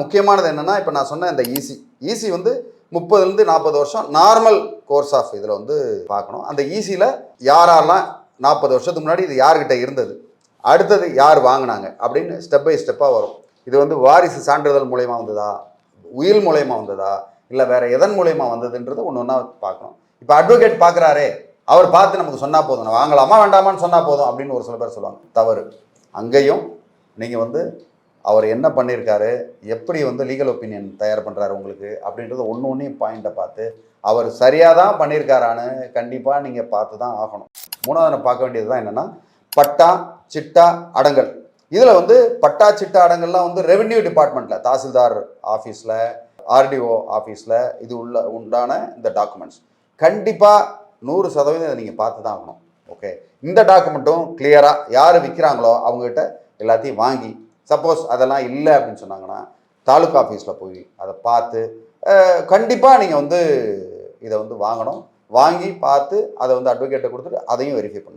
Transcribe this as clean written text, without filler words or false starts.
முக்கியமானது என்னென்னா, இப்போ நான் சொன்ன இந்த ஈசி வந்து 30லேருந்து 40 வருஷம் நார்மல் கோர்ஸ் ஆஃப் இதில் வந்து பார்க்கணும். அந்த ஈசியில் யாரெல்லாம் 40 வருஷத்துக்கு முன்னாடி இது யார்கிட்ட இருந்தது, அடுத்தது யார் வாங்கினாங்க அப்படின்னு ஸ்டெப் பை ஸ்டெப்பாக வரும். இது வந்து வாரிசு சான்றிதழ் மூலயமா வந்ததா, உயில் மூலயமா வந்ததா, இல்லை வேற எதன் மூலயமா வந்ததுன்றது ஒன்று ஒன்றா பார்க்கணும். இப்போ அட்வொகேட் பார்க்குறாரே, அவர் பார்த்து நமக்கு சொன்னால் போதும், நான் வாங்கலாமா வேண்டாமான்னு சொன்னால் போதும் அப்படின்னு ஒரு சில பேர் சொல்லுவாங்க. தவறு. அங்கேயும் நீங்கள் வந்து அவர் என்ன பண்ணியிருக்காரு, எப்படி வந்து லீகல் ஒப்பீனியன் தயார் பண்ணுறாரு உங்களுக்கு அப்படின்றது ஒன்று ஒன்றையும் பாயிண்ட்டை பார்த்து அவர் சரியாக தான் பண்ணியிருக்காரான்னு கண்டிப்பாக நீங்கள் பார்த்து தான் ஆகணும். மூணாவது பார்க்க வேண்டியது தான் என்னென்னா, பட்டா சிட்டா அடங்கல். இதில் வந்து பட்டா சிட்டா அடங்கல்லாம் வந்து ரெவென்யூ டிபார்ட்மெண்ட்டில், தாசில்தார் ஆஃபீஸில், ஆர்டிஓ ஆஃபீஸில் இது உண்டான இந்த டாக்குமெண்ட்ஸ் கண்டிப்பாக 100% இதை நீங்கள் பார்த்து தான் ஆகணும். ஓகே, இந்த டாக்குமெண்ட்டும் கிளியராக யார் விற்கிறாங்களோ அவங்ககிட்ட எல்லாத்தையும் வாங்கி, சப்போஸ் அதெல்லாம் இல்லை அப்படின்னு சொன்னாங்கன்னா தாலுக்கா ஆஃபீஸில் போய் அதை பார்த்து கண்டிப்பாக நீங்கள் வந்து இதை வந்து வாங்கணும். வாங்கி பார்த்து அதை வந்து அட்வொகேட்டை கொடுத்துட்டு அதையும் வெரிஃபை பண்ணணும்.